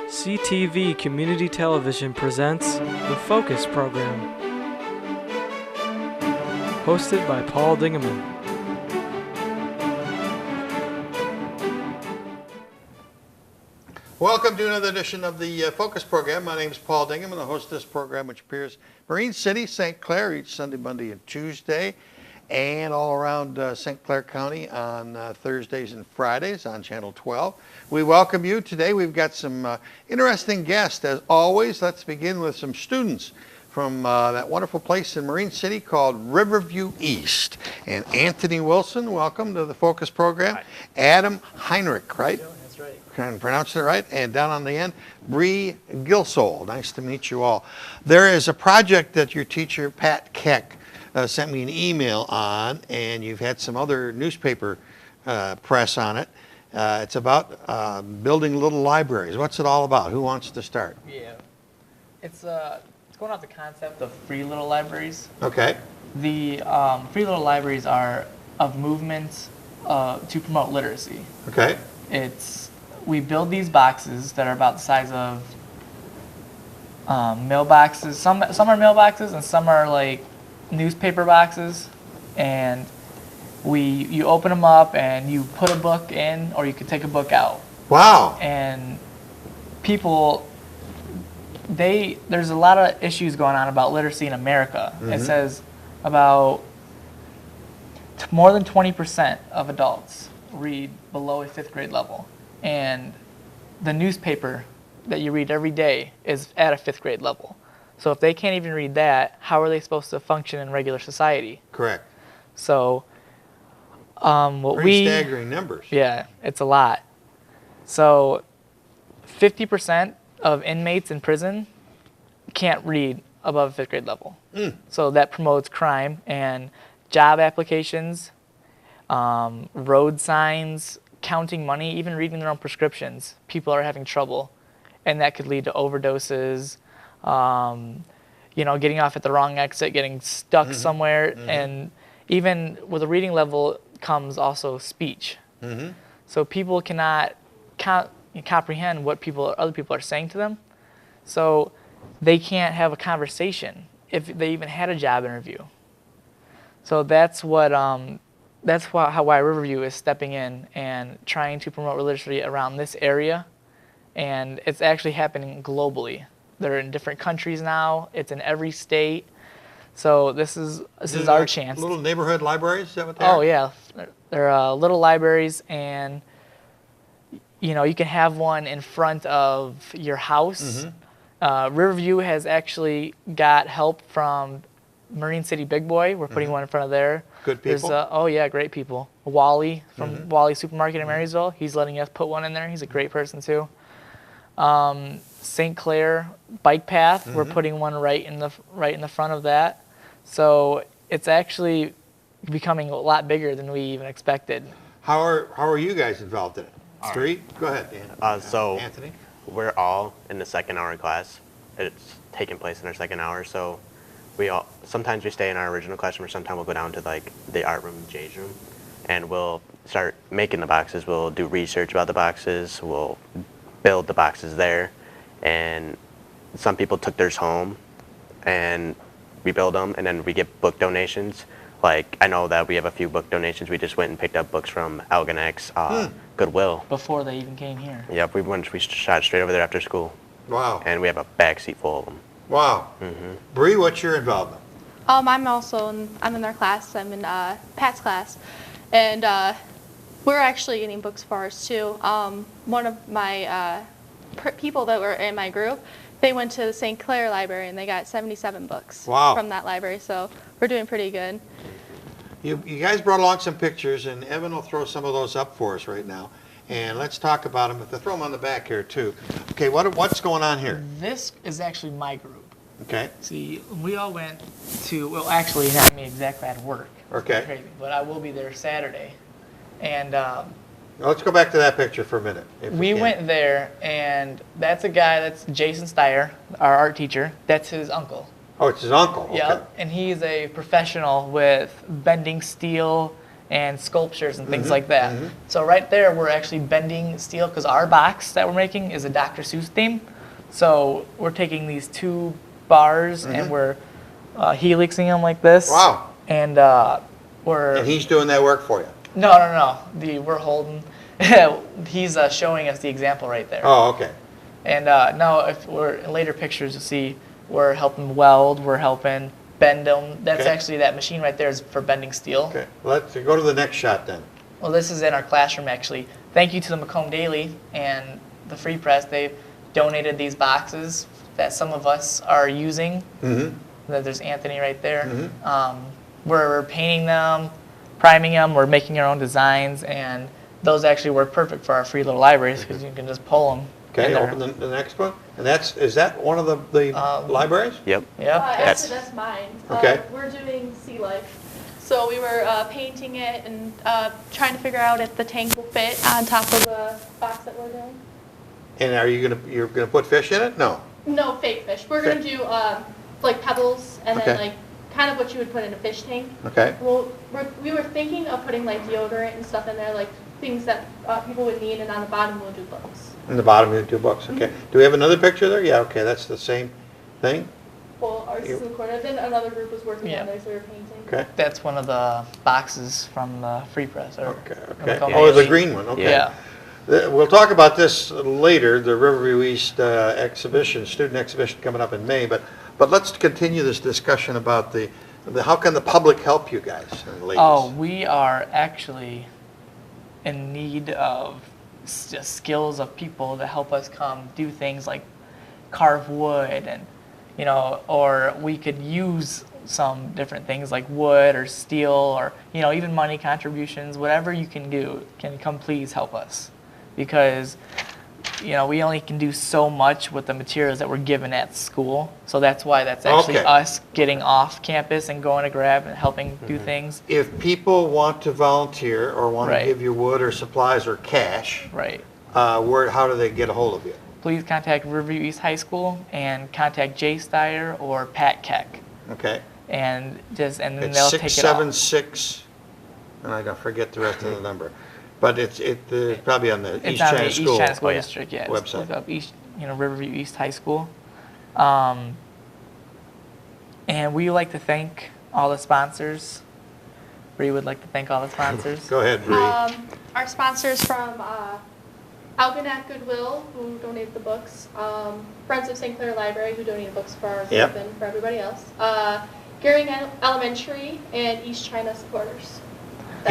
CTV Community Television presents the Focus Program, hosted by Paul Dingeman. Welcome to another edition of the Focus Program. My name is Paul Dingeman, the host of this program, which appears Marine City, St. Clair, each Sunday, Monday, and Tuesday, and all around St. Clair County on Thursdays and Fridays on Channel 12. We welcome you. Today we've got some interesting guests. As always, let's begin with some students from that wonderful place in Marine City called Riverview East. And Anthony Wilson, welcome to the Focus Program. Hi. Adam Heinrich, right? That's right. Can I pronounce it right? And down on the end, Bree Gilsole. Nice to meet you all. There is a project that your teacher, Pat Keck, sent me an email on, and you've had some other newspaper press on it. It's about building little libraries. What's it all about? Who wants to start? Yeah. It's going off the concept of free little libraries. Okay. The free little libraries are of movement to promote literacy. Okay. We build these boxes that are about the size of mailboxes. Some are mailboxes and some are like newspaper boxes, and you open them up and you put a book in, or you could take a book out. Wow. And people, there's a lot of issues going on about literacy in America. Mm-hmm. It says about more than 20% of adults read below a 5th grade level, and the newspaper that you read every day is at a 5th grade level. So if they can't even read that, how are they supposed to function in regular society? Correct. So pretty staggering numbers. Yeah, it's a lot. So 50% of inmates in prison can't read above 5th grade level. So that promotes crime and job applications, road signs, counting money, even reading their own prescriptions. People are having trouble, and that could lead to overdoses, getting off at the wrong exit, getting stuck somewhere, and even with a reading level comes also speech. So people cannot comprehend what other people are saying to them, so they can't have a conversation if they even had a job interview. So that's why Riverview is stepping in and trying to promote literacy around this area, and it's actually happening globally. They're in different countries now. It's in every state. So this is our chance. Little neighborhood libraries, is that what they are? Oh yeah, they're little libraries, and you can have one in front of your house. Riverview has actually got help from Marine City Big Boy. We're putting one in front of there. Good people? Oh yeah, great people. Wally from Wally Supermarket in Marysville, he's letting us put one in there. He's a great person too. St. Clair Bike Path, we're putting one right in the front of that. So it's actually becoming a lot bigger than we even expected. How are you guys involved in it? Three? Go ahead, Dan. So Anthony? We're all in the second hour class. It's taking place in our second hour, so sometimes we stay in our original classroom, or sometimes we'll go down to like the art room, Jay's room, and we'll start making the boxes. We'll do research about the boxes. We'll build the boxes there, and some people took theirs home and rebuild them, and then we get book donations. Like, I know that we have a few book donations. We just went and picked up books from Algonax, Goodwill. Before they even came here. Yep, we shot straight over there after school. Wow. And we have a back seat full of them. Wow. Bree, what's your involvement? I'm in their class. I'm in Pat's class, and we're actually getting books for ours too. One of my people that were in my group, they went to the St. Clair Library and they got 77 books from that library. So we're doing pretty good. You guys brought along some pictures, and Evan will throw some of those up for us right now. And let's talk about them, but throw them on the back here too. Okay, what's going on here? This is actually my group. Okay. See, we all went to, well, actually not me exactly, at work. Okay. Crazy, but I will be there Saturday. And let's go back to that picture for a minute. We went there, and that's Jason Steyer, our art teacher. That's his uncle. Oh, it's his uncle. Okay. Yeah, and he's a professional with bending steel and sculptures and things like that. So right there, we're actually bending steel because our box that we're making is a Dr. Seuss theme. So we're taking these 2 bars and we're helixing them like this. Wow. And we're... And he's doing that work for you? No. We're holding... He's showing us the example right there. Oh, okay. And now, if we're in later pictures, you'll see we're helping weld, we're helping bend them. That's Okay. actually, that machine right there is for bending steel. Okay, let's go to the next shot then. Well, this is in our classroom, actually. Thank you to the Macomb Daily and the Free Press. They've donated these boxes that some of us are using. There's Anthony right there. We're painting them, priming them, we're making our own designs, and those actually work perfect for our free little libraries because you can just pull them. Okay, open the next one. And is that one of the libraries? Yep. Yep. Actually, that's mine. Okay. We're doing Sea Life. So we were painting it and trying to figure out if the tank will fit on top of the box that we're doing. And you're gonna put fish in it? No. No, fake fish. We're going to do like pebbles and then Okay. like kind of what you would put in a fish tank. Okay. Well, we were thinking of putting like deodorant and stuff in there, like things that people would need, and on the bottom we'll do books. In the bottom of the 2 books, okay. Do we have another picture there? Yeah, okay, that's the same thing. Well, ours is recorded. Then another group was working Yeah. on theirs. We were painting. Okay. That's one of the boxes from the Free Press. Or Okay, the okay. Macomb Oh, the Daily. green one, okay. Yeah. We'll talk about this later, the Riverview East exhibition, student exhibition coming up in May, but let's continue this discussion about the how can the public help you guys and ladies? Oh, we are actually in need of just skills of people to help us come do things like carve wood and, or we could use some different things like wood or steel or, even money contributions, whatever you can do, can come please help us. Because, we only can do so much with the materials that we're given at school. So that's why that's actually Okay. us getting off campus and going to grab and helping do things. If people want to volunteer or want to Right. give you wood or supplies or cash, Right. how do they get a hold of you? Please contact Riverview East High School and contact Jay Steyer or Pat Keck. Okay. And then It's they'll take it off. 676, and I don't forget the rest of the number. But it's probably on the It's East on China the East School. China School Oh, yeah. District, yeah. Website. Just look up Riverview East High School. And we like to thank all the sponsors. Bree would like to thank all the sponsors. Go ahead, Bree. Our sponsors from Algonac Goodwill, who donated the books, Friends of St. Clair Library, who donated books for our Yep. group and for everybody else, Gering Elementary, and East China supporters.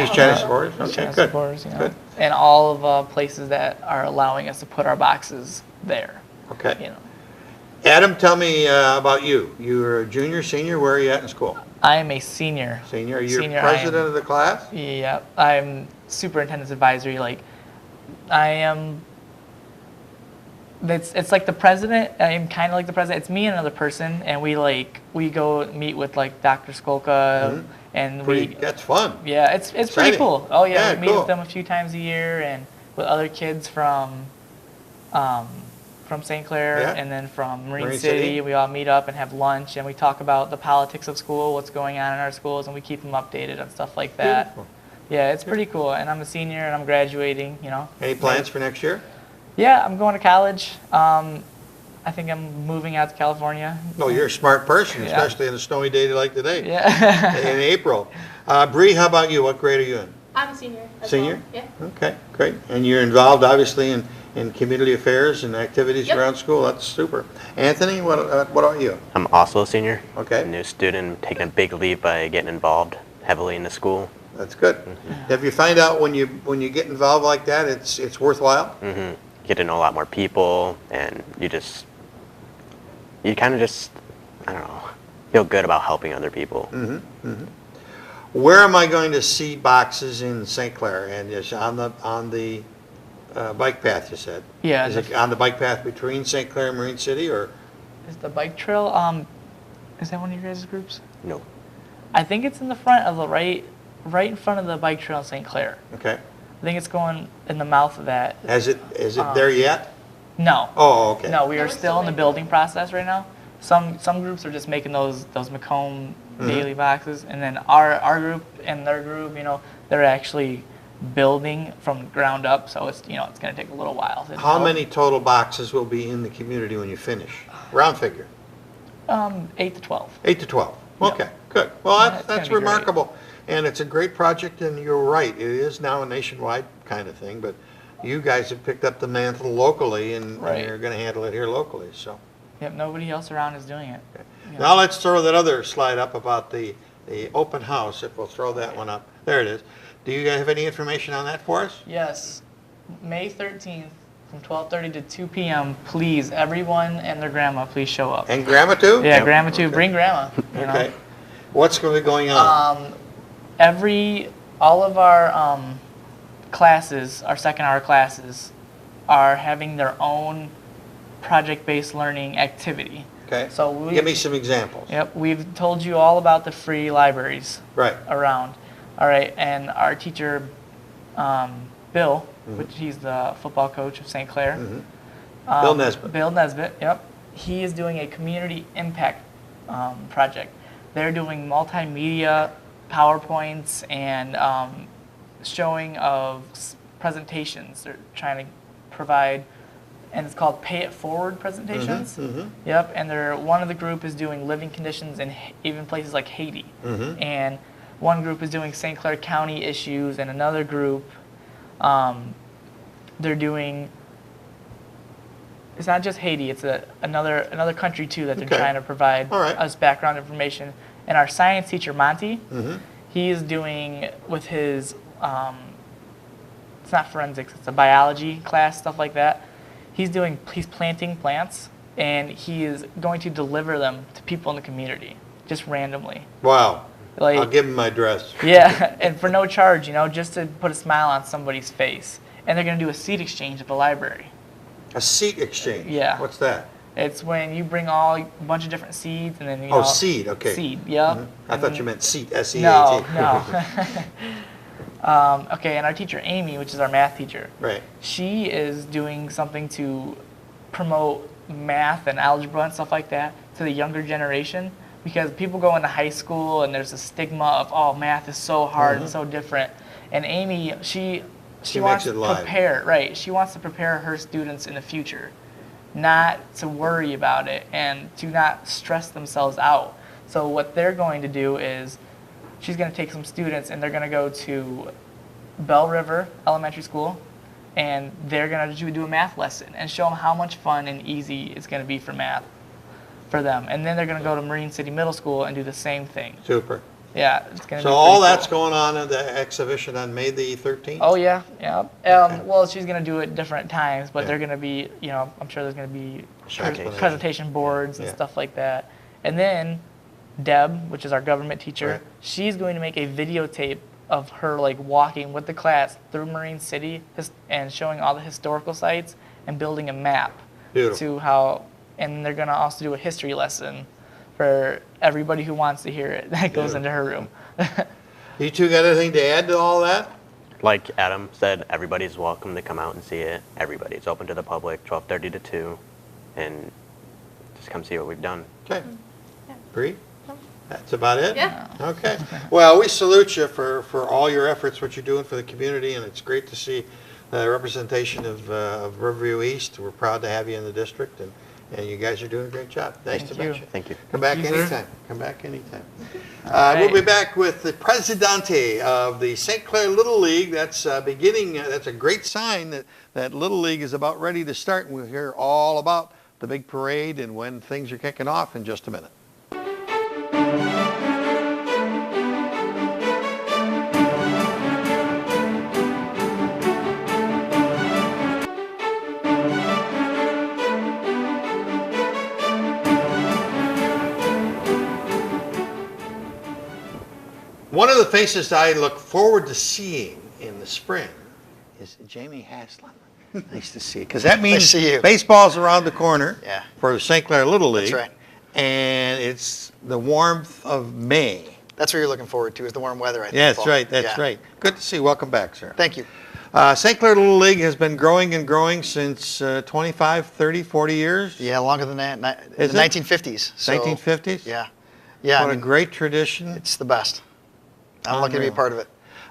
East China supporters? East Okay, China good. supporters, Good. And all of the places that are allowing us to put our boxes there. Okay. Adam, tell me about you. You're a junior, senior. Where are you at in school? I am a senior. Senior. You're Senior, president of the class? Yeah, I'm superintendent's advisory. I am. It's like the president. I'm kind of like the president. It's me and another person, and we go meet with Dr. Skolka, and That's fun. Yeah, it's pretty Exciting. cool. Oh yeah, Yeah, we meet cool. with them a few times a year, and with other kids from St. Clair Yeah. and then from Marine Marine City. City. We all meet up and have lunch, and we talk about the politics of school, what's going on in our schools, and we keep them updated on stuff like that. Beautiful. Yeah, it's pretty cool. And I'm a senior, and I'm graduating. Any plans for next year? Yeah, I'm going to college. I think I'm moving out to California. No, you're a smart person, Yeah. especially on a snowy day like today Yeah. in April. Bree, how about you? What grade are you in? I'm a senior as Senior? well. Yeah. Okay, great. And you're involved, obviously, in community affairs and activities Yep. around school. That's super. Anthony, what about you? I'm also a senior. Okay. A new student, taking a big leap by getting involved heavily in the school. That's good. Have you find out when you get involved like that, it's worthwhile? Get to know a lot more people, and you kind of just, I don't know, feel good about helping other people. Where am I going to see boxes in St. Clair? And it's on the bike path, you said? Yeah, Is it on the bike path between St. Clair and Marine City, or? Is the bike trail, is that one of your guys' groups? No. I think it's in the front of right in front of the bike trail in St. Clair. Okay. I think it's going in the mouth of that. Is it there yet? No. Oh, okay. No, we Yeah, are we're still still in the making building process right now. Some groups are just making those Macomb daily boxes, and then our group and their group, they're actually building from ground up, so it's it's going to take a little while. to How develop. many total boxes will be in the community when you finish? Round figure. 8 to 12. 8 to 12. Yep. Okay, good. Well, Yeah, that's, it's gonna that's be great. remarkable. And it's a great project, and you're right. It is now a nationwide kind of thing, but you guys have picked up the mantle locally, and Right. you're going to handle it here locally. So Yep, nobody else around is doing it. Yeah. now let's throw that other slide up about the open house, if we'll throw that one up. There it is. Do you guys have any information on that for us? Yes, May 13th from 12:30 to 2 p.m. Please, everyone and their grandma, please show up. And grandma too? Yeah, grandma too. Okay. Bring grandma. You know? Okay. What's going to be going on? All of our classes, our second hour classes, are having their own project-based learning activity. Okay. So Give me some examples. Yep, we've told you all about the free libraries Right. around. All right, and our teacher, Bill, Mm-hmm. which he's the football coach of St. Clair. Bill Nesbitt. Bill Nesbitt, yep. He is doing a community impact project. They're doing multimedia PowerPoints and showing of presentations. They're trying to provide, and it's called Pay It Forward presentations. Yep, and one of the group is doing living conditions in even places like Haiti. And one group is doing St. Clair County issues, and another group, they're doing, it's not just Haiti, it's another country too that they're Okay. trying to provide All right. us background information. And our science teacher, Monty, he is doing with his, it's not forensics, it's a biology class, stuff like that. He's planting plants, and he is going to deliver them to people in the community, just randomly. Wow. Like, I'll give him my address. yeah, and for no charge, just to put a smile on somebody's face. And they're going to do a seed exchange at the library. A seat exchange. Yeah. What's that? It's when you bring a bunch of different seeds, and then Oh, seed. Okay. Seed, yep. I thought you meant seat. S-E-A-T. No. Okay, and our teacher Amy, which is our math teacher, Right. she is doing something to promote math and algebra and stuff like that to the younger generation, because people go into high school and there's a stigma of, oh, math is so hard and so different. And Amy, she She wants makes it to live. prepare, right? She wants to prepare her students in the future, not to worry about it and to not stress themselves out. So what they're going to do is, she's going to take some students and they're going to go to Bell River Elementary School, and they're going to do a math lesson and show them how much fun and easy it's going to be for math for them. And then they're going to go to Marine City Middle School and do the same thing. Super. Yeah, it's going to So be all pretty that's cool. going on at the exhibition on May the 13th? Oh yeah, yeah. Well, she's going to do it different times, but Yeah. they're going to be, I'm sure there's going to be Showcase. presentation boards and Yeah. stuff like that. And then Deb, which is our government teacher, Right. she's going to make a videotape of her like walking with the class through Marine City and showing all the historical sites and building a map Beautiful. to how, and they're going to also do a history lesson for everybody who wants to hear it that goes Beautiful. into her room. You two got anything to add to all that? Like Adam said, everybody's welcome to come out and see it. Everybody. It's open to the public, 12:30 to 2, and just come see what we've done. Okay. Bree? That's about it? Yeah. Okay. Well, we salute you for all your efforts, what you're doing for the community, and it's great to see the representation of Riverview East. We're proud to have you in the district, and you guys are doing a great job. Nice to Thank meet you. you. Thank you. Come back Thank you, sir. anytime. Come back anytime. right. We'll be back with the Presidente of the St. Clair Little League. That's beginning. That's a great sign that Little League is about ready to start. And we'll hear all about the big parade and when things are kicking off in just a minute. One of the faces I look forward to seeing in the spring is Jamie Haslam. Nice to see you, because that means Nice to see you. baseball's around the corner Yeah. for the St. Clair Little League. That's right. And it's the warmth of May. That's what you're looking forward to, is the warm weather, I think. Yeah, that's Paul. right. That's Yeah. right. Good to see you. Welcome back, sir. Thank you. St. Clair Little League has been growing and growing since 25, 30, 40 years. Yeah, longer than that. Is The it? 1950s. So, 1950s? Yeah. Yeah. What I a mean, great tradition. it's the best. I'm lucky to be a Unreal. part of it.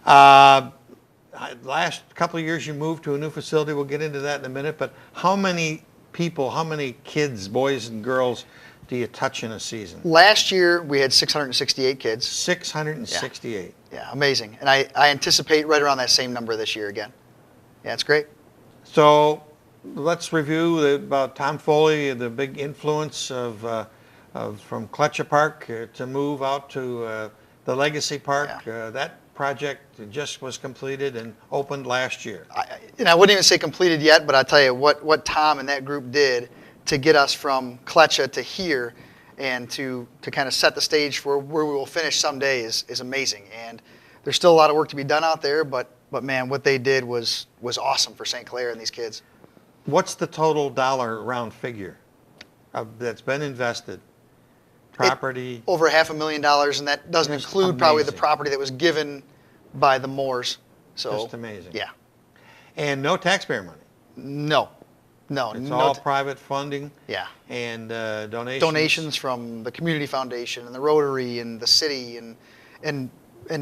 Last couple of years you moved to a new facility. We'll get into that in a minute. But how many people, how many kids, boys and girls, do you touch in a season? Last year we had 668 kids. 668. Yeah, amazing. And I anticipate right around that same number this year again. Yeah, it's great. So let's review about Tom Foley, the big influence of from Kletcher Park to move out to the Legacy Park. Yeah. That project just was completed and opened last year. I wouldn't even say completed yet, but I'll tell you what Tom and that group did to get us from Kletcher to here and to kind of set the stage for where we will finish someday is amazing. And there's still a lot of work to be done out there, but man, what they did was awesome for St. Clair and these kids. What's the total dollar round figure that's been invested? Property? Over $500,000, and that doesn't Just include probably the amazing. property that was given by the Moores. So Just amazing. Yeah. And no taxpayer money. No. It's all private funding. Yeah. And donations. Donations from the Community Foundation and the Rotary and the city and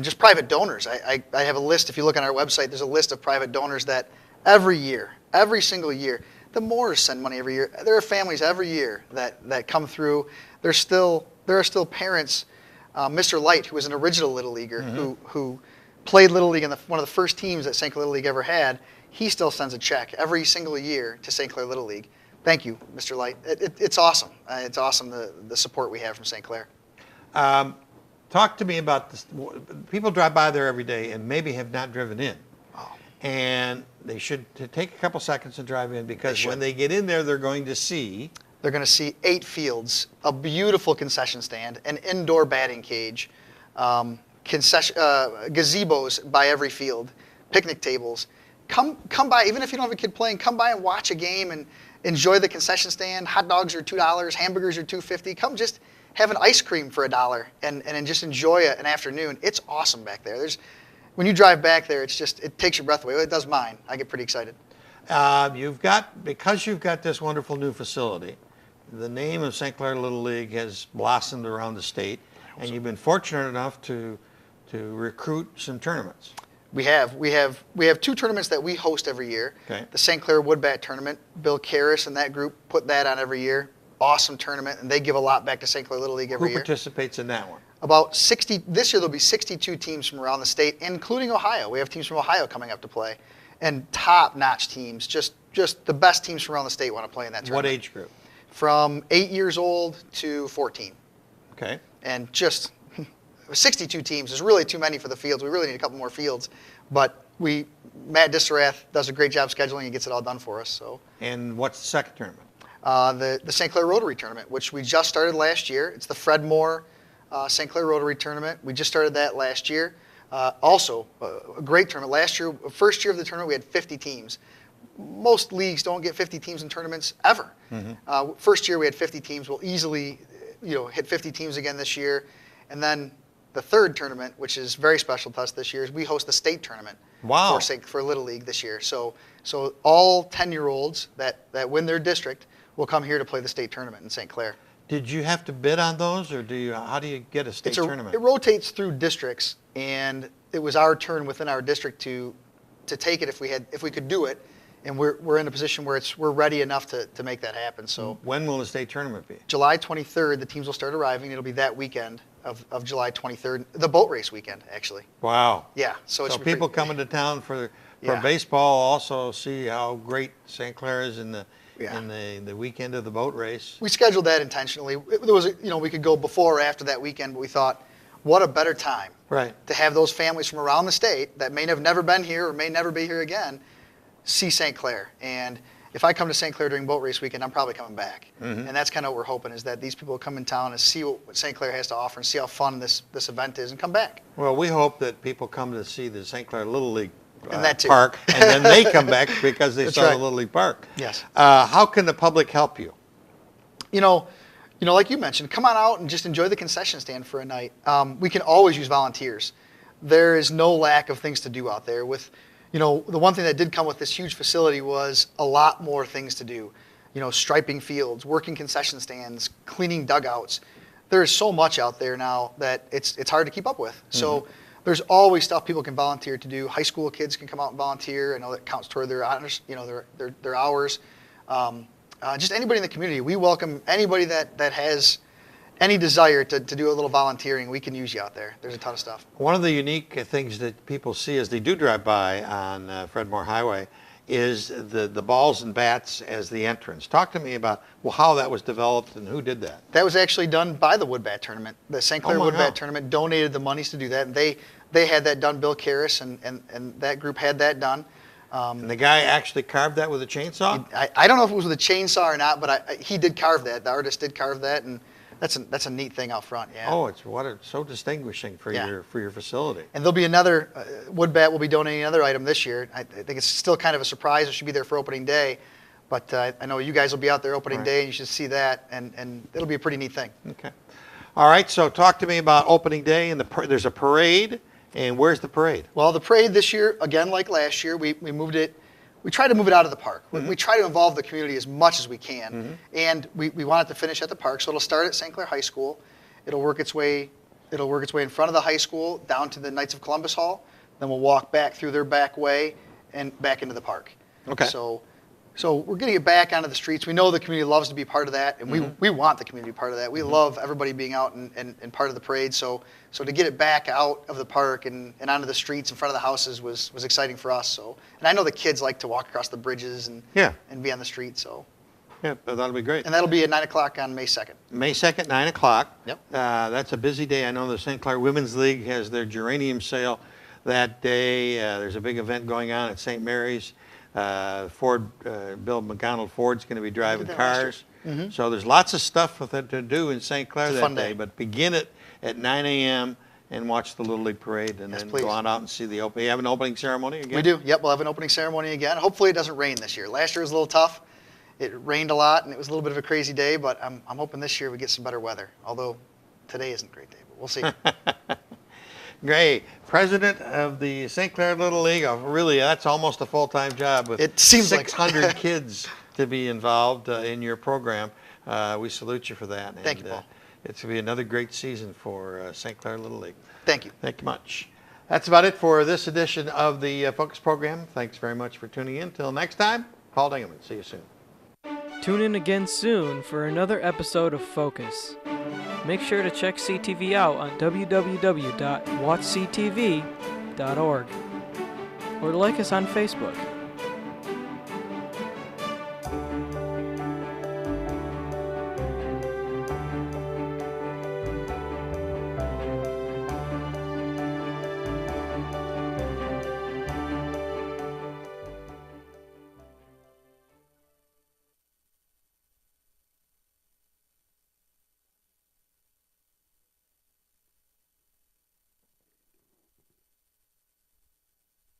just private donors. I have a list. If you look on our website, there's a list of private donors that every single year, the Moores send money every year. There are families every year that come through. There are still parents. Mr. Light, who was an original Little Leaguer, who played Little League in one of the first teams that St. Clair Little League ever had, he still sends a check every single year to St. Clair Little League. Thank you, Mr. Light. It's awesome. It's awesome the support we have from St. Clair. Talk to me about this. People drive by there every day and maybe have not driven in. Oh. And they should take a couple seconds to drive in because They when should. they get in there, they're going to see. They're going to see 8 fields, a beautiful concession stand, an indoor batting cage, gazebos by every field, picnic tables. Come by, even if you don't have a kid playing, come by and watch a game and enjoy the concession stand. Hot dogs are $2, hamburgers are $2.50. Come just have an ice cream for $1 and just enjoy an afternoon. It's awesome back there. When you drive back there, it takes your breath away. It does mine. I get pretty excited. Because you've got this wonderful new facility, the name of St. Clair Little League has blossomed around the state, and you've been fortunate enough to recruit some tournaments. We have 2 tournaments that we host every year. Okay. The St. Clair Woodbat Tournament. Bill Karras and that group put that on every year. Awesome tournament, and they give a lot back to St. Clair Little League every Who year. participates in that one? About 60. This year there'll be 62 teams from around the state, including Ohio. We have teams from Ohio coming up to play, and top-notch teams. Just the best teams from around the state want to play in that tournament. What age group? From 8 years old to 14. Okay. And just 62 teams is really too many for the fields. We really need a couple more fields, but Matt Disserath does a great job scheduling and gets it all done for us. So. And what's the second tournament? The St. Clair Rotary Tournament, which we just started last year. It's the Fred Moore St. Clair Rotary Tournament. We just started that last year. Also, a great tournament. Last year, first year of the tournament, we had 50 teams. Most leagues don't get 50 teams in tournaments ever. First year we had 50 teams. We'll easily, hit 50 teams again this year. And then the third tournament, which is very special to us this year, is we host the state tournament. Wow. For Little League this year. So all 10-year-olds that win their district will come here to play the state tournament in St. Clair. Did you have to bid on those, or how do you get a state tournament? It rotates through districts, and it was our turn within our district to take it if we could do it, and we're in a position where we're ready enough to make that happen. So when will the state tournament be? July 23rd, the teams will start arriving. It'll be that weekend of July 23rd, the boat race weekend, actually. Wow. Yeah. So people coming to town for Yeah. baseball also see how great St. Clair is in the Yeah. in the weekend of the boat race. We scheduled that intentionally. There was, we could go before or after that weekend, but we thought, what a better time Right. to have those families from around the state that may have never been here or may never be here again see St. Clair. And if I come to St. Clair during boat race weekend, I'm probably coming back. And that's kind of what we're hoping, is that these people will come in town and see what St. Clair has to offer and see how fun this event is and come back. Well, we hope that people come to see the St. Clair Little League And that too. park, and then they come back because they That's saw right. the Little League park. Yes. How can the public help you? Like you mentioned, come on out and just enjoy the concession stand for a night. We can always use volunteers. There is no lack of things to do out there. The one thing that did come with this huge facility was a lot more things to do. Striping fields, working concession stands, cleaning dugouts. There is so much out there now that it's hard to keep up with. So there's always stuff people can volunteer to do. High school kids can come out and volunteer. I know that counts toward their honors, their hours. Just anybody in the community. We welcome anybody that has any desire to do a little volunteering. We can use you out there. There's a ton of stuff. One of the unique things that people see as they do drive by on Fredmore Highway is the balls and bats as the entrance. Talk to me about how that was developed and who did that. That was actually done by the Wood Bat Tournament. The St. Clair Wood Bat Tournament donated the monies to do that. And they had that done. Bill Karras and that group had that done. And the guy actually carved that with a chainsaw? I don't know if it was with a chainsaw or not, but he did carve that. The artist did carve that, and that's a neat thing out front. Yeah. Oh, it's so distinguishing for your facility. And there'll be another Wood Bat will be donating another item this year. I think it's still kind of a surprise. It should be there for opening day, but I know you guys will be out there opening day, and you should see that, and it'll be a pretty neat thing. Okay. All right. So talk to me about opening day, and there's a parade. And where's the parade? Well, the parade this year, again, like last year, we moved it. We try to move it out of the park. Mm-hmm. We try to involve the community as much as we can. Mm-hmm. And we want it to finish at the park. So it'll start at St. Clair High School. It'll work its way in front of the high school down to the Knights of Columbus Hall. Then we'll walk back through their back way and back into the park. Okay. So we're getting it back onto the streets. We know the community loves to be part of that, and we want the community part of that. We love everybody being out and part of the parade. So to get it back out of the park and onto the streets in front of the houses was exciting for us. So, and I know the kids like to walk across the bridges and be on the street. So yeah, that'll be great. And that'll be at 9 o'clock on May 2nd. May 2nd, 9 o'clock. Yep. That's a busy day. I know the St. Clair Women's League has their geranium sale that day. There's a big event going on at St. Mary's. Bill McDonald Ford's going to be driving cars. Mm-hmm. So there's lots of stuff to do in St. Clair that day. But begin it at 9 a.m. and watch the Little League Parade, and then go on out and see the opening. You have an opening ceremony again? We do. Yep, we'll have an opening ceremony again. Hopefully it doesn't rain this year. Last year was a little tough. It rained a lot, and it was a little bit of a crazy day. But I'm hoping this year we get some better weather. Although today isn't a great day, but we'll see. Great. President of the St. Clair Little League. Really, that's almost a full-time job with it seems 600 like kids to be involved in your program. We salute you for that. Thank you, Paul. It's going to be another great season for St. Clair Little League. Thank you. Thank you much. That's about it for this edition of the Focus program. Thanks very much for tuning in. Till next time, Paul Dingaman. See you soon. Tune in again soon for another episode of Focus. Make sure to check CTV out on www.watchctv.org or like us on Facebook.